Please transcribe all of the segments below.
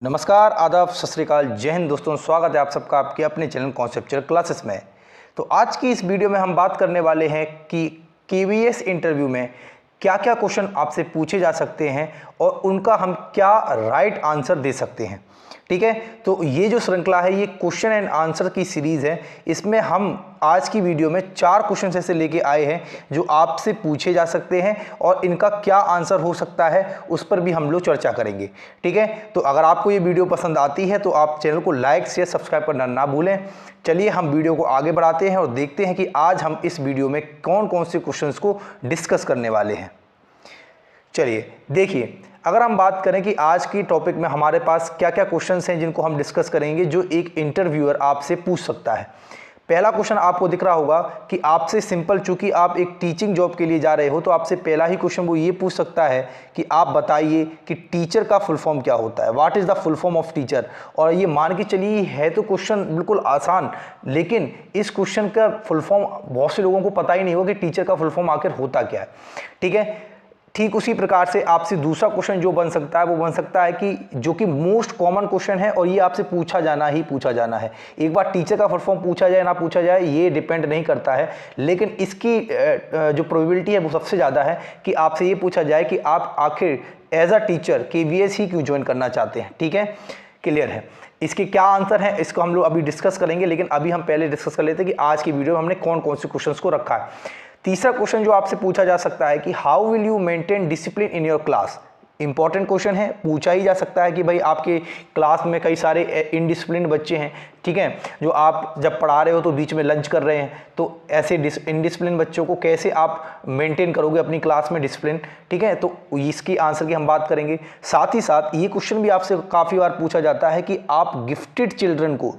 नमस्कार, आदाब, सत श्री अकाल, जय हिंद दोस्तों। स्वागत है आप सबका आपके अपने चैनल कॉन्सेप्चुअल क्लासेस में। तो आज की इस वीडियो में हम बात करने वाले हैं कि केवीएस इंटरव्यू में क्या क्या क्वेश्चन आपसे पूछे जा सकते हैं और उनका हम क्या राइट आंसर दे सकते हैं। ठीक है, तो ये जो श्रृंखला है ये क्वेश्चन एंड आंसर की सीरीज़ है। इसमें हम आज की वीडियो में 4 क्वेश्चन ऐसे लेके आए हैं जो आपसे पूछे जा सकते हैं और इनका क्या आंसर हो सकता है उस पर भी हम लोग चर्चा करेंगे। ठीक है, तो अगर आपको ये वीडियो पसंद आती है तो आप चैनल को लाइक शेयर सब्सक्राइब करना ना भूलें। चलिए हम वीडियो को आगे बढ़ाते हैं और देखते हैं कि आज हम इस वीडियो में कौन कौन से क्वेश्चंस को डिस्कस करने वाले हैं। चलिए देखिए, अगर हम बात करें कि आज की टॉपिक में हमारे पास क्या क्या क्वेश्चंस हैं जिनको हम डिस्कस करेंगे जो एक इंटरव्यूअर आपसे पूछ सकता है। पहला क्वेश्चन आपको दिख रहा होगा कि आपसे सिंपल, चूंकि आप एक टीचिंग जॉब के लिए जा रहे हो तो आपसे पहला ही क्वेश्चन वो ये पूछ सकता है कि आप बताइए कि टीचर का फुल फॉर्म क्या होता है, what is the full form of teacher. और ये मान के चलिए है तो क्वेश्चन बिल्कुल आसान, लेकिन इस क्वेश्चन का फुल फॉर्म बहुत से लोगों को पता ही नहीं होगा कि टीचर का फुल फॉर्म आखिर होता क्या है। ठीक है, ठीक उसी प्रकार से आपसे दूसरा क्वेश्चन जो बन सकता है वो बन सकता है कि जो कि मोस्ट कॉमन क्वेश्चन है और ये आपसे पूछा जाना है। एक बार टीचर का फुल फॉर्म पूछा जाए ना पूछा जाए ये डिपेंड नहीं करता है, लेकिन इसकी जो प्रोबेबिलिटी है वो सबसे ज़्यादा है कि आपसे ये पूछा जाए कि आप आखिर एज अ टीचर केवीएस ही क्यों ज्वाइन करना चाहते हैं। ठीक है, क्लियर है। इसके क्या आंसर है इसको हम लोग अभी डिस्कस करेंगे, लेकिन अभी हम पहले डिस्कस कर लेते हैं कि आज की वीडियो में हमने कौन कौन से क्वेश्चंस को रखा है। तीसरा क्वेश्चन जो आपसे पूछा जा सकता है कि how will you maintain discipline in your class. Important question है, पूछा ही जा सकता है कि भाई आपके क्लास में कई सारे इनडिसिप्लिन बच्चे हैं। ठीक है, जो आप जब पढ़ा रहे हो तो बीच में लंच कर रहे हैं, तो ऐसे इनडिसिप्लिन बच्चों को कैसे आप मेंटेन करोगे अपनी क्लास में डिसिप्लिन। ठीक है, तो इसकी आंसर की हम बात करेंगे। साथ ही साथ ये क्वेश्चन भी आपसे काफ़ी बार पूछा जाता है कि आप गिफ्टेड चिल्ड्रन को,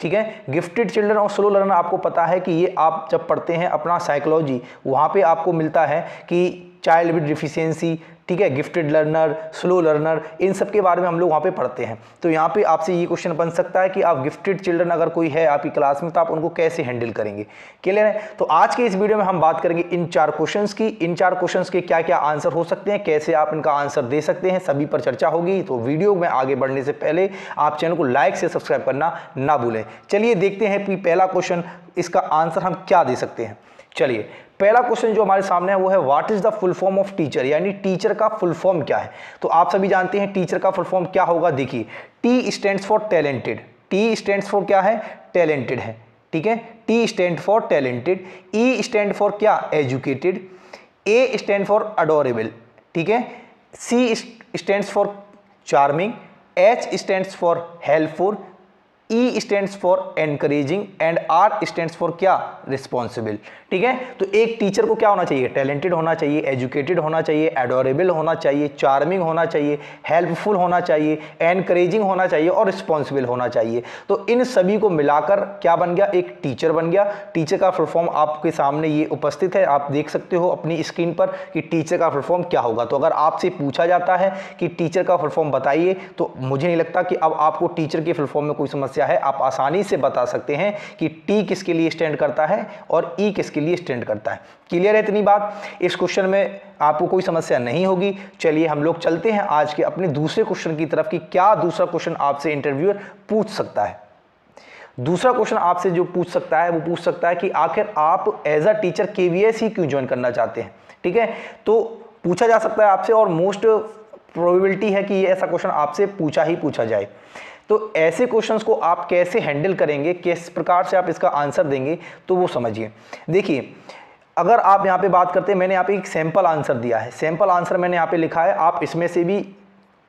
ठीक है, गिफ्टेड चिल्ड्रन और स्लो लर्नर, आपको पता है कि ये आप जब पढ़ते हैं अपना साइकोलॉजी, वहाँ पे आपको मिलता है कि चाइल्ड विद डिफिशियंसी, ठीक है, गिफ्टेड लर्नर, स्लो लर्नर, इन सब के बारे में हम लोग वहाँ पे पढ़ते हैं। तो यहाँ पे आपसे ये क्वेश्चन बन सकता है कि आप गिफ्टेड चिल्ड्रन अगर कोई है आपकी क्लास में तो आप उनको कैसे हैंडल करेंगे। क्लियर है। तो आज के इस वीडियो में हम बात करेंगे इन 4 क्वेश्चंस की, इन 4 क्वेश्चंस के क्या क्या आंसर हो सकते हैं, कैसे आप इनका आंसर दे सकते हैं, सभी पर चर्चा होगी। तो वीडियो में आगे बढ़ने से पहले आप चैनल को लाइक से सब्सक्राइब करना ना भूलें। चलिए देखते हैं कि पहला क्वेश्चन, इसका आंसर हम क्या दे सकते हैं। चलिए, पहला क्वेश्चन जो हमारे सामने है वो है what is the full form of teacher, यानी टीचर का फुल फॉर्म क्या है। तो आप सभी जानते हैं टीचर का फुल फॉर्म क्या होगा। देखिए, T stands for talented. T stands for क्या है, टैलेंटेड है। ठीक है, T stand for talented. E stand for क्या, educated. A stand for adorable. ठीक है, C stands for charming. H stands for helpful. E stands for encouraging and R stands for क्या, responsible. ठीक है, तो एक टीचर को क्या होना चाहिए, टैलेंटेड होना चाहिए, एजुकेटेड होना चाहिए, एडोरेबल होना चाहिए, चार्मिंग होना चाहिए, हेल्पफुल होना चाहिए, एनकरेजिंग होना चाहिए और रिस्पॉन्सिबल होना चाहिए। तो इन सभी को मिलाकर क्या बन गया, एक टीचर बन गया। टीचर का फुल फॉर्म आपके सामने ये उपस्थित है, आप देख सकते हो अपनी स्क्रीन पर कि टीचर का फुल फॉर्म क्या होगा। तो अगर आपसे पूछा जाता है कि टीचर का फुल फॉर्म बताइए, तो मुझे नहीं लगता कि अब आपको टीचर के फुल फॉर्म में कोई समस्या है। आप आसानी से बता सकते हैं कि टी किसके लिए स्टैंड करता है और ई किसके लिए स्टैंड करता है। क्लियर है इतनी बात, इस क्वेश्चन में आपको कोई समस्या नहीं होगी। चलिए हम लोग चलते हैं आज के अपने दूसरे क्वेश्चन की तरफ कि क्या दूसरा क्वेश्चन आपसे इंटरव्यूअर पूछ सकता है। दूसरा क्वेश्चन आपसे जो पूछ सकता है वो पूछ सकता है कि आखिर आप एज अ टीचर केवीएस ही क्यों ज्वाइन करना चाहते हैं। ठीक है, तो पूछा जा सकता है आपसे और मोस्ट प्रोबेबिलिटी है कि ये ऐसा क्वेश्चन आपसे पूछा जाए। तो ऐसे क्वेश्चंस को आप कैसे हैंडल करेंगे, किस प्रकार से आप इसका आंसर देंगे, तो वो समझिए। देखिए, अगर आप यहाँ पे बात करते हैं, मैंने यहाँ पे एक सैंपल आंसर दिया है, सैंपल आंसर मैंने यहाँ पे लिखा है। आप इसमें से भी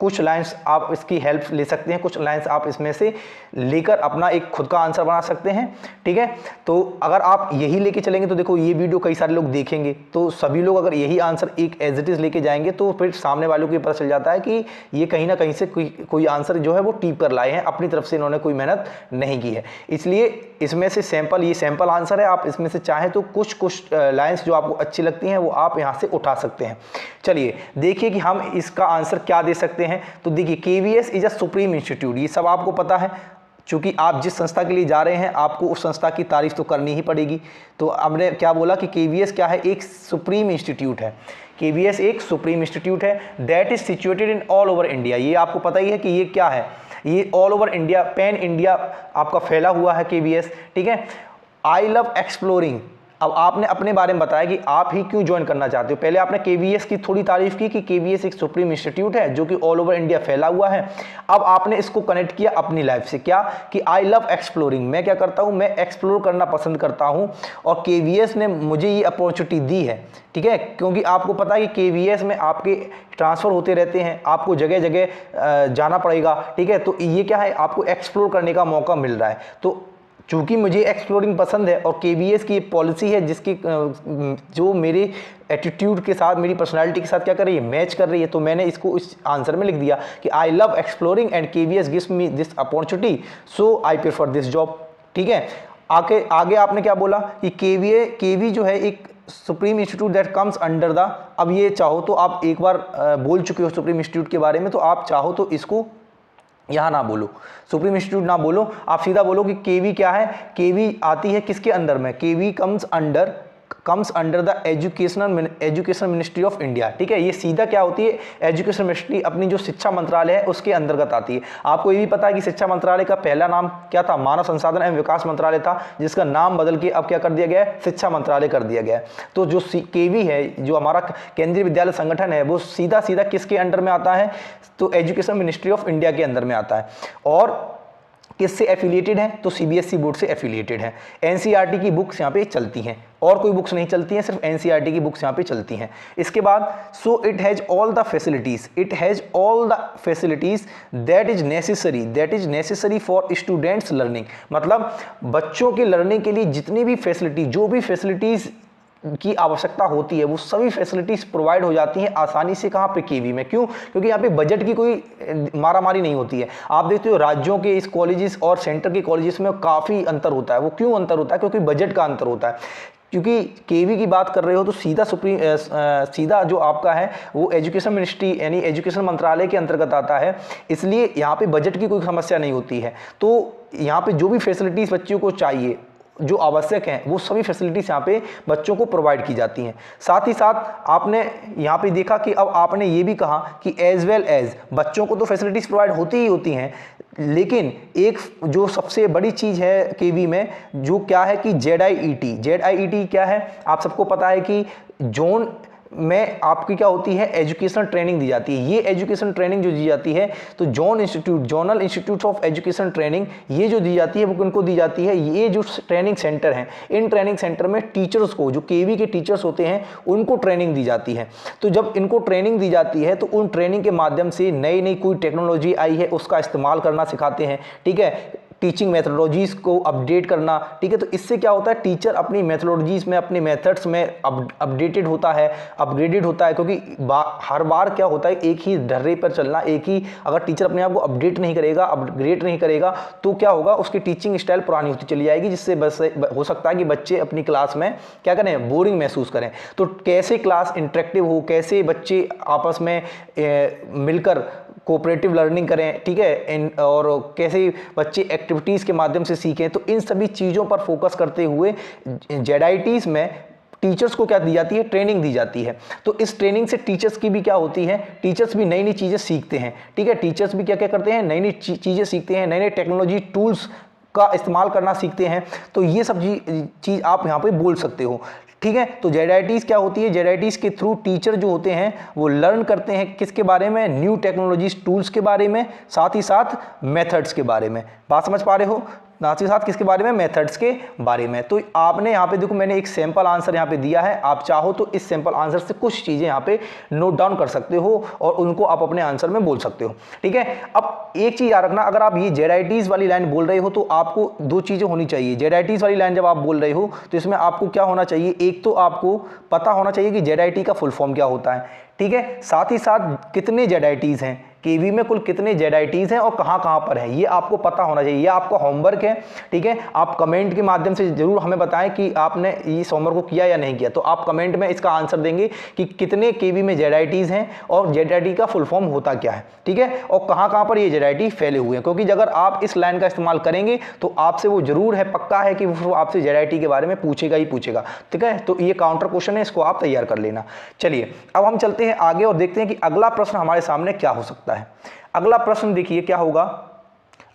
कुछ लाइंस आप इसकी हेल्प ले सकते हैं, कुछ लाइंस आप इसमें से लेकर अपना एक खुद का आंसर बना सकते हैं। ठीक है, तो अगर आप यही लेके चलेंगे तो देखो ये वीडियो कई सारे लोग देखेंगे, तो सभी लोग अगर यही आंसर एक एज इट इज़ लेके जाएंगे तो फिर सामने वालों को ये पता चल जाता है कि ये कहीं ना कहीं से कोई आंसर जो है वो टीप कर लाए हैं, अपनी तरफ से इन्होंने कोई मेहनत नहीं की है। इसलिए इसमें से सैंपल, ये सैंपल आंसर है, आप इसमें से चाहें तो कुछ लाइन्स जो आपको अच्छी लगती हैं वो आप यहाँ से उठा सकते हैं। चलिए देखिए कि हम इसका आंसर क्या दे सकते हैं। तो देखिए, KVS is a supreme institute, ये सब आपको पता है। चूँकि आप जिस संस्था के लिए जा रहे हैं आपको उस संस्था की तारीफ तो करनी ही पड़ेगी। तो हमने क्या बोला कि KVS क्या है, एक सुप्रीम इंस्टीट्यूट है। KVS एक सुप्रीम इंस्टीट्यूट है that is situated in all over India. ये आपको पता ही है कि ये क्या है, ये all over India, pan India आपका फैला हुआ है KVS, ठीक है। I love exploring. अब आपने अपने बारे में बताया कि आप ही क्यों ज्वाइन करना चाहते हो। पहले आपने KVS की थोड़ी तारीफ की कि KVS एक सुप्रीम इंस्टीट्यूट है जो कि ऑल ओवर इंडिया फैला हुआ है। अब आपने इसको कनेक्ट किया अपनी लाइफ से, क्या कि आई लव एक्सप्लोरिंग। मैं क्या करता हूं, मैं एक्सप्लोर करना पसंद करता हूं और KVS ने मुझे ये अपॉर्चुनिटी दी है, ठीक है। क्योंकि आपको पता है कि KVS में आपके ट्रांसफ़र होते रहते हैं, आपको जगह जगह जाना पड़ेगा, ठीक है। तो ये क्या है, आपको एक्सप्लोर करने का मौका मिल रहा है। तो चूँकि मुझे एक्सप्लोरिंग पसंद है और KVS की पॉलिसी है जिसकी जो मेरे एटीट्यूड के साथ, मेरी पर्सनालिटी के साथ क्या कर रही है, मैच कर रही है, तो मैंने इसको इस आंसर में लिख दिया कि I love exploring and KVS gives me this opportunity so I prefer this job, ठीक है। आगे आपने क्या बोला कि KV जो है एक supreme institute that comes under the, अब ये चाहो तो आप एक बार बोल चुके हो सुप्रीम इंस्टीट्यूट के बारे में, तो आप चाहो तो इसको यहाँ ना बोलो, सुप्रीम इंस्टीट्यूट ना बोलो, आप सीधा बोलो कि KV क्या है। KV आती है किसके अंडर में, KV comes under the education ministry of India, ठीक है। ये सीधा क्या होती है, एजुकेशन मिनिस्ट्री अपनी जो शिक्षा मंत्रालय है उसके अंतर्गत आती है। आपको ये भी पता है कि शिक्षा मंत्रालय का पहला नाम क्या था, मानव संसाधन एवं विकास मंत्रालय था, जिसका नाम बदल के अब क्या कर दिया गया है, शिक्षा मंत्रालय कर दिया गया है। तो जो KV है, जो हमारा केंद्रीय विद्यालय संगठन है, वो सीधा सीधा किसके अंडर में आता है, तो एजुकेशन मिनिस्ट्री ऑफ इंडिया के अंदर में आता है। और किससे एफिलिएटेड है, तो CBSE बोर्ड से एफिलिएटेड है। NCERT की बुक्स यहाँ पे चलती हैं, और कोई बुक्स नहीं चलती हैं, सिर्फ NCERT की बुक्स यहाँ पे चलती हैं। इसके बाद so it has all the facilities that is necessary for students learning. मतलब बच्चों के लर्निंग के लिए जितनी भी फैसिलिटी, जो भी फैसिलिटीज़ की आवश्यकता होती है, वो सभी फैसिलिटीज प्रोवाइड हो जाती हैं आसानी से। कहाँ पे, KV में। क्यों, क्योंकि यहाँ पे बजट की कोई मारामारी नहीं होती है। आप देखते हो राज्यों के इस कॉलेजेस और सेंटर के कॉलेजेस में काफ़ी अंतर होता है। वो क्यों अंतर होता है, क्योंकि बजट का अंतर होता है। क्योंकि KV की बात कर रहे हो तो सीधा जो आपका है वो एजुकेशन मिनिस्ट्री यानी एजुकेशन मंत्रालय के अंतर्गत आता है, इसलिए यहाँ पे बजट की कोई समस्या नहीं होती है। तो यहाँ पे जो भी फैसिलिटीज़ बच्चों को चाहिए, जो आवश्यक हैं, वो सभी फैसिलिटीज़ यहाँ पे बच्चों को प्रोवाइड की जाती हैं। साथ ही साथ आपने यहाँ पे देखा कि अब आपने ये भी कहा कि एज वेल एज बच्चों को तो फैसिलिटीज़ प्रोवाइड होती ही होती हैं, लेकिन एक जो सबसे बड़ी चीज़ है KV में, जो क्या है कि ZIET क्या है, आप सबको पता है कि जोन में आपकी क्या होती है, एजुकेशनल ट्रेनिंग दी जाती है। ये एजुकेशन ट्रेनिंग जो दी जाती है, तो zonal institute of education training, ये जो दी जाती है वो किनको दी जाती है, ये जो ट्रेनिंग सेंटर हैं, इन ट्रेनिंग सेंटर में टीचर्स को, जो KV के टीचर्स होते हैं, उनको ट्रेनिंग दी जाती है। तो जब इनको ट्रेनिंग दी जाती है तो उन ट्रेनिंग के माध्यम से नई कोई टेक्नोलॉजी आई है उसका इस्तेमाल करना सिखाते हैं, ठीक है। टीचिंग मेथोडोलॉजीज़ को अपडेट करना, ठीक है। तो इससे क्या होता है, टीचर अपनी मेथोडोलॉजीज़ में, अपने मेथड्स में अपडेटेड होता है, अपग्रेडेड होता है। क्योंकि हर बार क्या होता है, एक ही ढर्रे पर चलना, एक ही, अगर टीचर अपने आप को अपडेट नहीं करेगा, अपग्रेड नहीं करेगा, तो क्या होगा, उसकी टीचिंग स्टाइल पुरानी होती चली जाएगी, जिससे बस हो सकता है कि बच्चे अपनी क्लास में क्या करें, बोरिंग महसूस करें। तो कैसे क्लास इंटरेक्टिव हो, कैसे बच्चे आपस में मिलकर कोऑपरेटिव लर्निंग करें, ठीक है, और कैसे बच्चे एक्टिविटीज़ के माध्यम से सीखें, तो इन सभी चीज़ों पर फोकस करते हुए ZITs में टीचर्स को क्या दी जाती है, ट्रेनिंग दी जाती है। तो इस ट्रेनिंग से टीचर्स की भी क्या होती है, टीचर्स भी नई चीज़ें सीखते हैं, ठीक है। टीचर्स भी क्या करते हैं, नई चीज़ें सीखते हैं, नए टेक्नोलॉजी टूल्स का इस्तेमाल करना सीखते हैं। तो ये सब चीज़ आप यहाँ पे बोल सकते हो, ठीक है। तो ZITs क्या होती है, ZITs के थ्रू टीचर जो होते हैं वो लर्न करते हैं किसके बारे में, न्यू टेक्नोलॉजीज टूल्स के बारे में, साथ ही साथ मेथड्स के बारे में। बात समझ पा रहे हो, साथ ही साथ किसके बारे में, मेथड्स के बारे में। तो आपने यहाँ पे देखो, मैंने एक सैंपल आंसर यहाँ पे दिया है, आप चाहो तो इस सैंपल आंसर से कुछ चीज़ें यहाँ पे नोट डाउन कर सकते हो और उनको आप अपने आंसर में बोल सकते हो, ठीक है। अब एक चीज़ याद रखना, अगर आप ये ZITs वाली लाइन बोल रहे हो तो आपको दो चीज़ें होनी चाहिए। ZITs वाली लाइन जब आप बोल रहे हो तो इसमें आपको क्या होना चाहिए, एक तो आपको पता होना चाहिए कि ZIT का फुल फॉर्म क्या होता है, ठीक है। साथ ही साथ कितने ZITs हैं, केवी में कुल कितने जेडआईटीज हैं और कहाँ कहाँ पर हैं, ये आपको पता होना चाहिए। ये आपका होमवर्क है, ठीक है। आप कमेंट के माध्यम से जरूर हमें बताएं कि आपने इस होमवर्क को किया या नहीं किया। तो आप कमेंट में इसका आंसर देंगे कि कितने केवी में जेडआईटीज हैं और जेडआईटी का फुल फॉर्म होता क्या है, ठीक है, और कहाँ कहाँ पर ये जेडआईटी फैले हुए हैं। क्योंकि अगर आप इस लाइन का इस्तेमाल करेंगे तो आपसे वो जरूर है, पक्का है कि वो आपसे जेडआईटी के बारे में पूछेगा ही पूछेगा, ठीक है। तो ये काउंटर क्वेश्चन है, इसको आप तैयार कर लेना। चलिए अब हम चलते हैं आगे और देखते हैं कि अगला प्रश्न हमारे सामने क्या हो सकता है। अगला प्रश्न देखिए क्या होगा।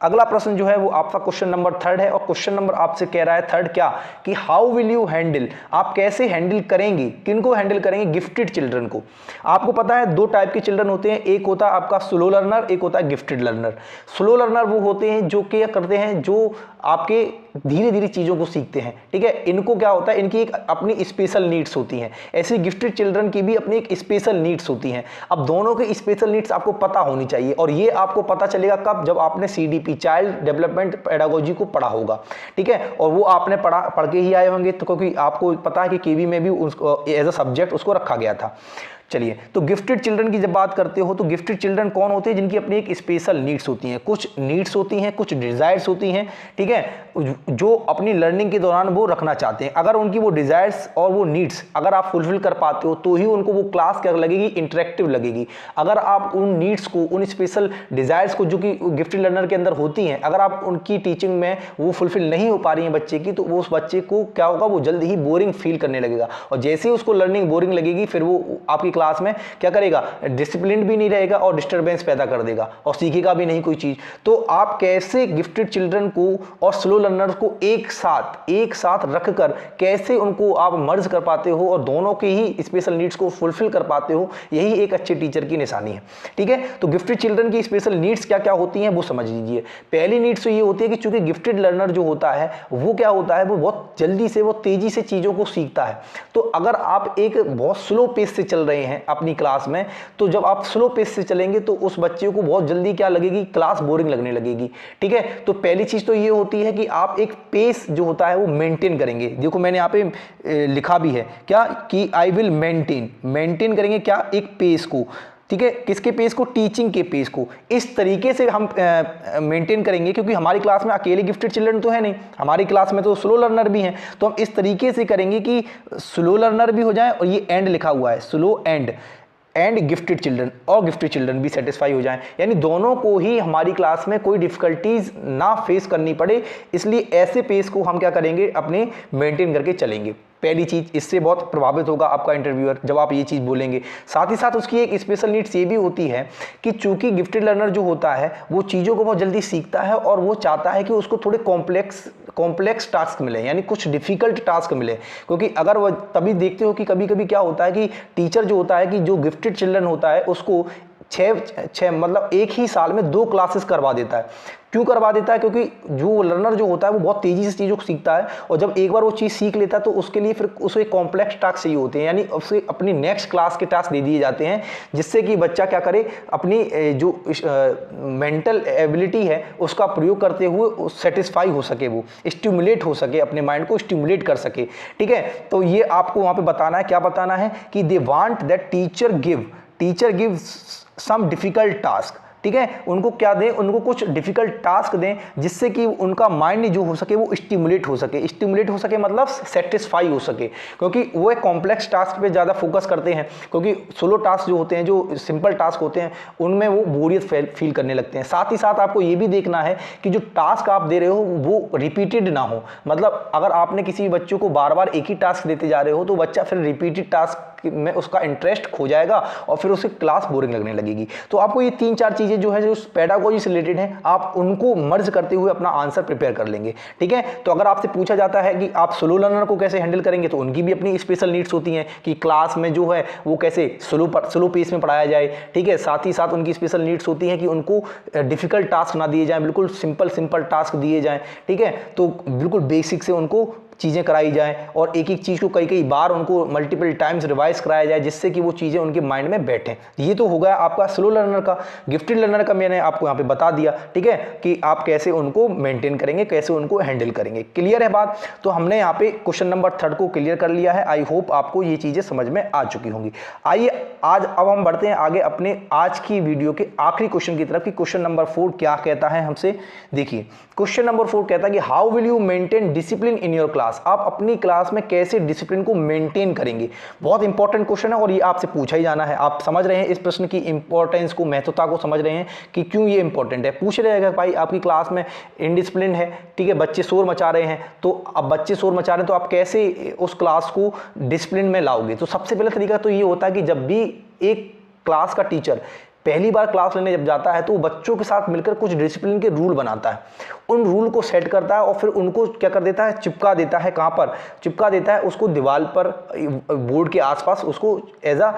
अगला प्रश्न जो है वो आपका क्वेश्चन नंबर 3 है और क्वेश्चन नंबर आपसे कह रहा है 3 क्या, कि हाउ विल यू हैंडल, आप कैसे हैंडल करेंगे, किनको हैंडल करेंगे, गिफ्टेड चिल्ड्रन को। आपको पता है 2 टाइप के चिल्ड्रन होते हैं, एक होता है आपका स्लो लर्नर, एक होता है गिफ्टेड लर्नर। स्लो लर्नर वो होते हैं जो क्या करते हैं, जो आपके धीरे धीरे चीज़ों को सीखते हैं, ठीक है। इनको क्या होता है, इनकी एक अपनी स्पेशल नीड्स होती हैं। ऐसे गिफ्टेड चिल्ड्रन की भी अपनी एक स्पेशल नीड्स होती हैं। अब दोनों की स्पेशल नीड्स आपको पता होनी चाहिए और ये आपको पता चलेगा कब, जब आपने CDP चाइल्ड डेवलपमेंट पेडागोजी को पढ़ा होगा, ठीक है। और वो आपने पढ़ के ही आए होंगे, तो क्योंकि आपको पता है कि केवी में भी उसको एज अ सब्जेक्ट उसको रखा गया था। चलिए, तो गिफ्टेड चिल्ड्रन की जब बात करते हो तो गिफ्टेड चिल्ड्रन कौन होते हैं, जिनकी अपनी एक स्पेशल नीड्स होती हैं, कुछ नीड्स होती हैं, कुछ डिजायर्स होती हैं, ठीक है, जो अपनी लर्निंग के दौरान वो रखना चाहते हैं। अगर उनकी वो डिजायर्स और वो नीड्स अगर आप फुलफिल कर पाते हो तो ही उनको वो क्लास क्या लगेगी, इंटरेक्टिव लगेगी। अगर आप उन नीड्स को, उन स्पेशल डिजायर्स को जो कि गिफ्टेड लर्नर के अंदर होती हैं, अगर आप उनकी टीचिंग में वो फुलफिल नहीं हो पा रही है बच्चे की, तो वो उस बच्चे को क्या होगा, वो जल्द ही बोरिंग फील करने लगेगा। और जैसे ही उसको लर्निंग बोरिंग लगेगी, फिर वो आपकी क्लास में क्या करेगा, डिसिप्लिन भी नहीं रहेगा और डिस्टरबेंस पैदा कर देगा और सीखेगा भी नहीं कोई चीज। तो आप कैसे गिफ्टेड चिल्ड्रन को और स्लो लर्नर्स को एक साथ रखकर कैसे उनको आप मर्ज कर पाते हो और दोनों के ही स्पेशल नीड्स को फुलफिल कर पाते हो, यही एक अच्छे टीचर की निशानी है, ठीक है। तो गिफ्टेड चिल्ड्रन की स्पेशल नीड्स क्या क्या होती हैं वो समझ लीजिए। पहली नीड्स तो ये होती है कि चूंकि गिफ्टेड लर्नर जो होता है वो क्या होता है, वो बहुत जल्दी से, वो तेजी से चीजों को सीखता है। तो अगर आप एक बहुत स्लो पेस से चल रहे हैं अपनी क्लास में, तो जब आप स्लो पेस से चलेंगे तो उस बच्चे को बहुत जल्दी क्या लगेगी, क्लास बोरिंग लगने लगेगी, ठीक है। तो पहली चीज तो ये होती है कि आप एक पेस जो होता है वो मेंटेन करेंगे। देखो मैंने यहाँ पे लिखा भी है क्या, कि आई विल मेंटेन करेंगे क्या, एक पेस को, ठीक है। किसके पेस को, टीचिंग के पेस को। इस तरीके से हम मेंटेन करेंगे, क्योंकि हमारी क्लास में अकेले गिफ्टेड चिल्ड्रन तो है नहीं, हमारी क्लास में तो स्लो लर्नर भी हैं। तो हम इस तरीके से करेंगे कि स्लो लर्नर भी हो जाए और ये एंड लिखा हुआ है, स्लो एंड गिफ्टेड चिल्ड्रन, और गिफ्टेड चिल्ड्रन भी सेटिस्फाई हो जाएं, यानी दोनों को ही हमारी क्लास में कोई डिफिकल्टीज ना फेस करनी पड़े। इसलिए ऐसे पेस को हम क्या करेंगे, अपने मेंटेन करके चलेंगे। पहली चीज, इससे बहुत प्रभावित होगा आपका इंटरव्यूअर जब आप ये चीज बोलेंगे। साथ ही साथ उसकी एक स्पेशल नीड्स ये भी होती है कि चूंकि गिफ्टेड लर्नर जो होता है वो चीज़ों को बहुत जल्दी सीखता है और वो चाहता है कि उसको थोड़े कॉम्प्लेक्स टास्क मिले, यानी कुछ डिफिकल्ट टास्क मिले। क्योंकि अगर वो, तभी देखते हो कि कभी कभी क्या होता है कि टीचर जो होता है, कि जो गिफ्टेड चिल्ड्रन होता है उसको छः मतलब एक ही साल में 2 क्लासेस करवा देता है। क्यों करवा देता है, क्योंकि जो लर्नर जो होता है वो बहुत तेजी से चीज़ों को सीखता है और जब एक बार वो चीज़ सीख लेता है तो उसके लिए फिर उसे कॉम्प्लेक्स टास्क चाहिए होते हैं, यानी उसे अपनी नेक्स्ट क्लास के टास्क दे दिए जाते हैं, जिससे कि बच्चा क्या करे, अपनी जो मेंटल एबिलिटी है उसका प्रयोग करते हुए सेटिस्फाई हो सके, वो स्टिमुलेट हो सके, अपने माइंड को स्टिमुलेट कर सके, ठीक है। तो ये आपको वहाँ पर बताना है, क्या बताना है, कि they want that teacher give some difficult task, ठीक है। उनको क्या दें, उनको कुछ डिफिकल्ट टास्क दें जिससे कि उनका माइंड जो हो सके वो स्टिमुलेट हो सके मतलब सेटिस्फाई हो सके, क्योंकि वो एक कॉम्प्लेक्स टास्क पे ज़्यादा फोकस करते हैं। क्योंकि सोलो टास्क जो होते हैं, जो सिंपल टास्क होते हैं, उनमें वो बोरियत फील करने लगते हैं। साथ ही साथ आपको ये भी देखना है कि जो टास्क आप दे रहे हो वो रिपीटेड ना हो। मतलब अगर आपने किसी बच्चों को बार बार एक ही टास्क देते जा रहे हो तो बच्चा फिर रिपीटेड टास्क में उसका इंटरेस्ट खो जाएगा और फिर उसे क्लास बोरिंग लगने लगेगी। तो आपको ये 3-4 चीजें जो है, जो पेडागोजी से रिलेटेड हैं, आप उनको मर्ज करते हुए अपना आंसर प्रिपेयर कर लेंगे, ठीक है। तो अगर आपसे पूछा जाता है कि आप स्लो लर्नर को कैसे हैंडल करेंगे, तो उनकी भी अपनी स्पेशल नीड्स होती हैं कि क्लास में जो है वो कैसे स्लो पेस में पढ़ाया जाए, ठीक है। साथ ही साथ उनकी स्पेशल नीड्स होती हैं कि उनको डिफिकल्ट टास्क ना दिए जाएं, बिल्कुल सिंपल टास्क दिए जाएं, ठीक है। तो बिल्कुल बेसिक से उनको चीज़ें कराई जाएँ और एक एक चीज़ को कई कई बार उनको मल्टीपल टाइम्स रिवाइज कराया जाए, जिससे कि वो चीज़ें उनके माइंड में बैठें। ये तो हो गया आपका स्लो लर्नर का। गिफ्टेड लर्नर का मैंने आपको यहाँ पे बता दिया, ठीक है, कि आप कैसे उनको मेंटेन करेंगे, कैसे उनको हैंडल करेंगे। क्लियर है बात? तो हमने यहाँ पे क्वेश्चन नंबर 3 को क्लियर कर लिया है। आई होप आपको ये चीज़ें समझ में आ चुकी होंगी। आइए आज अब हम बढ़ते हैं आगे अपने आज की वीडियो के आखिरी क्वेश्चन की तरफ कि क्वेश्चन नंबर 4 क्या कहता है हमसे। देखिए क्वेश्चन नंबर 4 कहता है कि how will you maintain discipline in your class. आप अपनी क्लास में कैसे डिसिप्लिन को मेंटेन करेंगे। बहुत इंपॉर्टेंट क्वेश्चन है और ये आपसे पूछा ही जाना है। आप समझ रहे हैं इस प्रश्न की इंपॉर्टेंस को, महत्वता को समझ रहे हैं कि क्यों ये इंपॉर्टेंट है। पूछ रहे हैं भाई आपकी क्लास में इनडिसिप्लिन है, ठीक है, बच्चे शोर मचा रहे हैं, तो अब बच्चे शोर मचा रहे हैं तो आप कैसे उस क्लास को डिसिप्लिन में लाओगे। तो सबसे पहला तरीका तो ये होता है कि जब भी एक क्लास का टीचर पहली बार क्लास लेने जब जाता है तो वो बच्चों के साथ मिलकर कुछ डिसिप्लिन के रूल बनाता है, उन रूल को सेट करता है और फिर उनको क्या कर देता है, चिपका देता है। कहाँ पर चिपका देता है? उसको दीवार पर, बोर्ड के आसपास उसको एज अ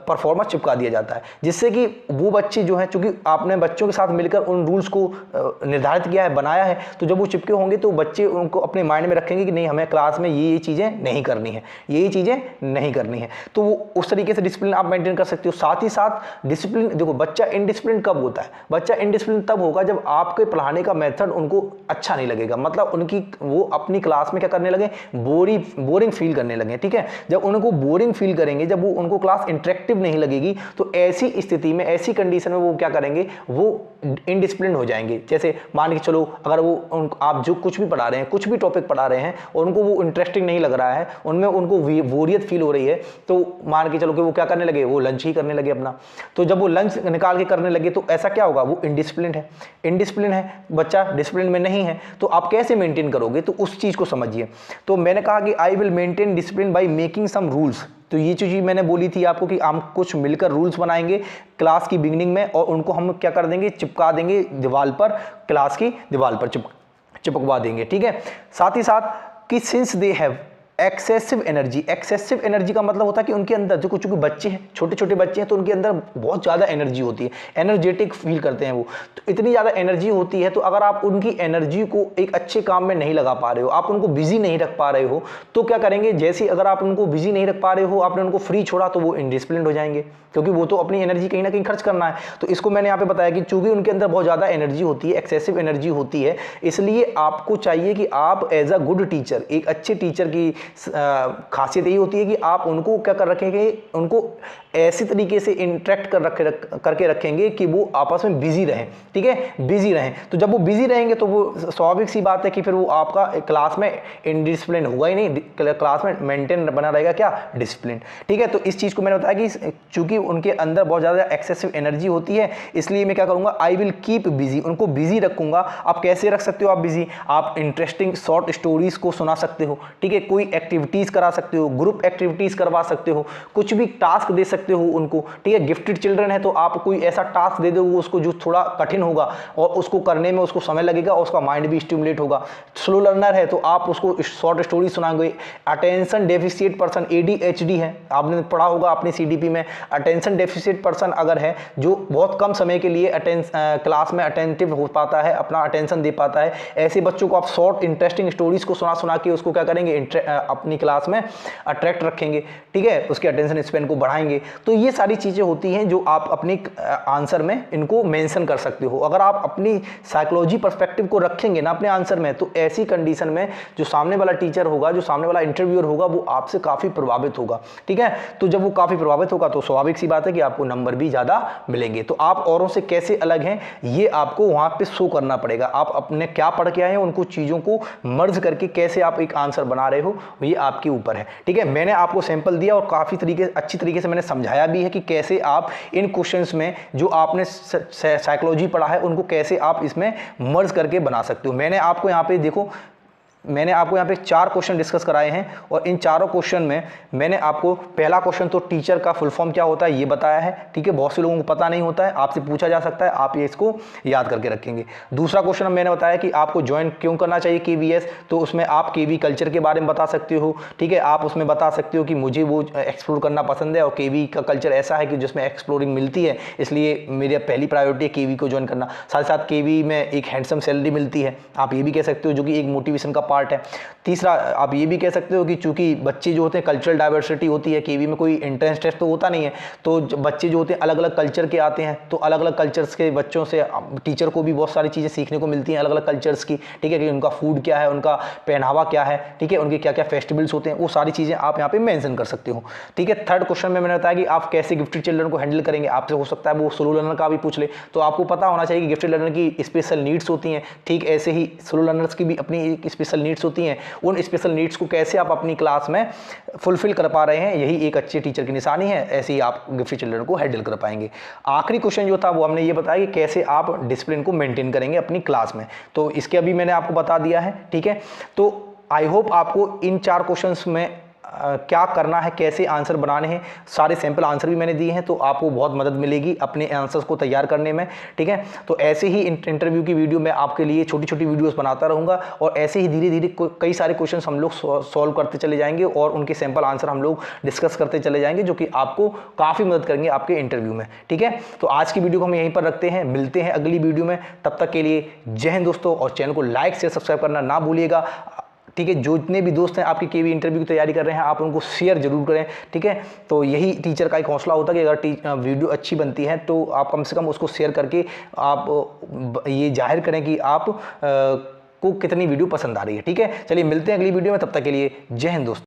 परफॉर्मर चिपका दिया जाता है, जिससे कि वो बच्चे जो हैं, चूंकि आपने बच्चों के साथ मिलकर उन रूल्स को निर्धारित किया है, बनाया है, तो जब वो चिपके होंगे तो बच्चे उनको अपने माइंड में रखेंगे कि नहीं, हमें क्लास में ये चीज़ें नहीं करनी है, ये चीज़ें नहीं करनी है। तो वो उस तरीके से डिसिप्लिन आप मेंटेन कर सकते हो। साथ ही साथ डिसिप्लिन, देखो बच्चा इनडिसिप्लिन कब होता है? बच्चा इनडिसिप्लिन तब होगा जब आपके पढ़ाने का मेथड उनको अच्छा नहीं लगेगा, मतलब उनकी वो अपनी क्लास में क्या करने लगे, बोरिंग फील करने लगे, ठीक है। जब उनको बोरिंग फील करेंगे, जब वो उनको क्लास इंटरेक्टिव नहीं लगेगी, तो ऐसी स्थिति में, ऐसी कंडीशन में वो क्या करेंगे, वो इनडिसिप्लिन हो जाएंगे। जैसे मान के चलो अगर वो आप जो कुछ भी पढ़ा रहे हैं, कुछ भी टॉपिक पढ़ा रहे हैं और उनको वो इंटरेस्टिंग नहीं लग रहा है, उनमें उनको बोरियत फील हो रही है, तो मान के चलो कि वो क्या करने लगे, वो लंच ही करने लगे अपना। तो जब वो लंच निकाल के करने लगे तो ऐसा क्या होगा, वो इनडिसिप्लिन है। इनडिसिप्लिन है बच्चा, डिसिप्लिन में नहीं है, तो आप कैसे मेंटेन करोगे, तो उस चीज को समझिए। तो मैंने कहा कि I will maintain discipline by making some rules. तो ये चीज मैंने बोली थी आपको कि हम कुछ मिलकर रूल्स बनाएंगे क्लास की बिगिनिंग में और उनको हम क्या कर देंगे, चिपका देंगे दीवार पर, क्लास की दीवार पर चिपकवा देंगे, ठीक है। साथ ही साथ कि since they have excessive energy. Excessive energy का मतलब होता है कि उनके अंदर जो कुछ बच्चे हैं, छोटे छोटे बच्चे हैं, तो उनके अंदर बहुत ज़्यादा एनर्जी होती है, एनर्जेटिक फील करते हैं वो। तो इतनी ज़्यादा एनर्जी होती है, तो अगर आप उनकी एनर्जी को एक अच्छे काम में नहीं लगा पा रहे हो, आप उनको बिजी नहीं रख पा रहे हो, तो क्या करेंगे, जैसे अगर आप उनको बिजी नहीं रख पा रहे हो, आपने उनको फ्री छोड़ा, तो वो इनडिसिप्लिन हो जाएंगे, क्योंकि वो तो अपनी एनर्जी कहीं ना कहीं खर्च करना है। तो इसको मैंने यहाँ पे बताया कि चूंकि उनके अंदर बहुत ज़्यादा एनर्जी होती है, एक्सेसिव एनर्जी होती है, इसलिए आपको चाहिए कि आप एज अ गुड टीचर, एक अच्छे टीचर की खासियत यही होती है कि आप उनको क्या कर रखेंगे, उनको ऐसी तरीके से इंटरेक्ट करके रखेंगे कि वो आपस में बिजी रहें, ठीक है, बिजी रहें। तो जब वो बिजी रहेंगे तो वो स्वाभाविक सी बात है कि फिर वो आपका क्लास में इनडिसिप्लिन होगा ही नहीं, क्लास में मेंटेन बना रहेगा क्या, डिसिप्लिन, ठीक है। तो इस चीज़ को मैंने बताया कि चूंकि उनके अंदर बहुत ज़्यादा एक्सेसिव एनर्जी होती है, इसलिए मैं क्या करूँगा, आई विल कीप बिजी, उनको बिजी रखूँगा। आप कैसे रख सकते हो आप बिजी, आप इंटरेस्टिंग शॉर्ट स्टोरीज को सुना सकते हो, ठीक है, कोई एक्टिविटीज़ करा सकते हो, ग्रुप एक्टिविटीज़ करवा सकते हो, कुछ भी टास्क दे सकते हो उनको, ठीक है। गिफ्टेड चिल्ड्रन है तो आप कोई ऐसा टास्क दे दो उसको जो थोड़ा कठिन होगा और उसको करने में उसको समय लगेगा और उसका माइंड भी स्टिमुलेट होगा। स्लो लर्नर है तो आप उसको शॉर्ट स्टोरी सुनाओगे। अटेंशन डेफिशिएट पर्सन, ADHD है, आपने पढ़ा होगा अपनी CDP में, अटेंशन डेफिशिएट पर्सन अगर है जो बहुत कम समय के लिए क्लास में अटेंटिव हो पाता है, अपना अटेंशन दे पाता है, ऐसे बच्चों को आप शॉर्ट इंटरेस्टिंग स्टोरीज को सुना के उसको क्या करेंगे, अपनी क्लास में अट्रैक्ट रखेंगे, ठीक है, उसके अटेंशन स्पैन को बढ़ाएंगे। तो ये सारी चीजें होती हैं जो आप अपने आंसर में इनको मेंशन कर सकते हो। अगर आप अपनी साइकोलॉजी पर्सपेक्टिव को रखेंगे ना अपने आंसर में, तो ऐसी कंडीशन में जो सामने वाला टीचर होगा, जो सामने वाला इंटरव्यूअर होगा, वो आपसे काफी प्रभावित होगा, ठीक है। तो जब वो काफी प्रभावित होगा तो स्वाभाविक सी बात है कि आपको नंबर भी ज्यादा मिलेंगे। तो आप औरों से कैसे अलग हैं ये आपको वहां पे शो करना पड़ेगा। आप अपने क्या पढ़ के आए हैं उनको चीजों को मर्ज करके कैसे आप एक आंसर बना रहे हो, ये आपके ऊपर है, ठीक है। मैंने आपको सैंपल दिया और काफी अच्छी तरीके से मैंने समझाया भी है कि कैसे आप इन क्वेश्चंस में जो आपने साइकोलॉजी पढ़ा है उनको कैसे आप इसमें मर्ज करके बना सकते हो। मैंने आपको यहाँ पे देखो, मैंने आपको यहाँ पे 4 क्वेश्चन डिस्कस कराए हैं और इन चारों क्वेश्चन में मैंने आपको पहला क्वेश्चन तो टीचर का फुल फॉर्म क्या होता है ये बताया है, ठीक है, बहुत से लोगों को पता नहीं होता है, आपसे पूछा जा सकता है, आप ये इसको याद करके रखेंगे। दूसरा क्वेश्चन मैंने बताया कि आपको ज्वाइन क्यों करना चाहिए KVS, तो उसमें आप KV कल्चर के बारे में बता सकते हो, ठीक है, आप उसमें बता सकते हो कि मुझे वो एक्सप्लोर करना पसंद है और KV का कल्चर ऐसा है कि जिसमें एक्सप्लोरिंग मिलती है, इसलिए मेरी पहली प्रायोरिटी है KV को ज्वाइन करना। साथ ही साथ KV में एक हैंडसम सैलरी मिलती है, आप ये भी कह सकते हो, जो कि एक मोटिवेशन का पार्ट है। तीसरा, आप ये भी कह सकते हो कि चूंकि बच्चे जो होते हैं कल्चरल डाइवर्सिटी होती है, केवी में कोई एंट्रेंस टेस्ट तो होता नहीं है, तो बच्चे जो होते हैं अलग अलग कल्चर के आते हैं, तो अलग अलग कल्चर्स के बच्चों से टीचर को भी बहुत सारी चीज़ें सीखने को मिलती हैं अलग अलग कल्चर्स की, ठीक है, कि उनका फूड क्या है, उनका पहनावा क्या है, ठीक है, उनके क्या क्या फेस्टिवल्स होते हैं, वो सारी चीज़ें आप यहाँ पे मेंशन कर सकते हो, ठीक है। थर्ड क्वेश्चन में मैंने बताया कि आप कैसे गिफ्टेड चिल्ड्रन को हैंडल करेंगे, आपसे हो सकता है वो स्लो लर्नर का भी पूछ ले, तो आपको पता होना चाहिए कि गिफ्टेड लर्नर की स्पेशल नीड्स होती हैं, ठीक ऐसे ही स्लो लर्नर्स की भी अपनी एक स्पेशल नीड्स होती हैं। उन स्पेशल नीड्स को कैसे आप अपनी क्लास में फुलफिल कर पा रहे हैं, यही एक अच्छे टीचर की निशानी है, ऐसे ही आप गिफ्टेड चिल्ड्रन को हैंडल कर पाएंगे। आखिरी क्वेश्चन जो था वो हमने ये बताया कि कैसे आप डिसिप्लिन को मेंटेन करेंगे अपनी क्लास में, तो इसके अभी मैंने आपको बता दिया है, ठीक है। तो आई होप आपको इन 4 क्वेश्चंस में क्या करना है, कैसे आंसर बनाने हैं, सारे सैंपल आंसर भी मैंने दिए हैं, तो आपको बहुत मदद मिलेगी अपने आंसर्स को तैयार करने में, ठीक है। तो ऐसे ही इंटरव्यू की वीडियो मैं आपके लिए छोटी छोटी वीडियोस बनाता रहूँगा, और ऐसे ही धीरे धीरे कई सारे क्वेश्चंस हम लोग सॉल्व करते चले जाएंगे और उनके सैंपल आंसर हम लोग डिस्कस करते चले जाएंगे, जो कि आपको काफ़ी मदद करेंगे आपके इंटरव्यू में, ठीक है। तो आज की वीडियो को हम यहीं पर रखते हैं, मिलते हैं अगली वीडियो में, तब तक के लिए जय हिंद दोस्तों, और चैनल को लाइक शेयर सब्सक्राइब करना ना भूलिएगा, ठीक है। जो जितने भी दोस्त हैं आपके केवी इंटरव्यू की तैयारी कर रहे हैं, आप उनको शेयर जरूर करें, ठीक है। तो यही टीचर का एक हौसला होता है कि अगर वीडियो अच्छी बनती है तो आप कम से कम उसको शेयर करके आप ये जाहिर करें कि आप को कितनी वीडियो पसंद आ रही है, ठीक है। चलिए मिलते हैं अगली वीडियो में, तब तक के लिए जय हिंद दोस्तों।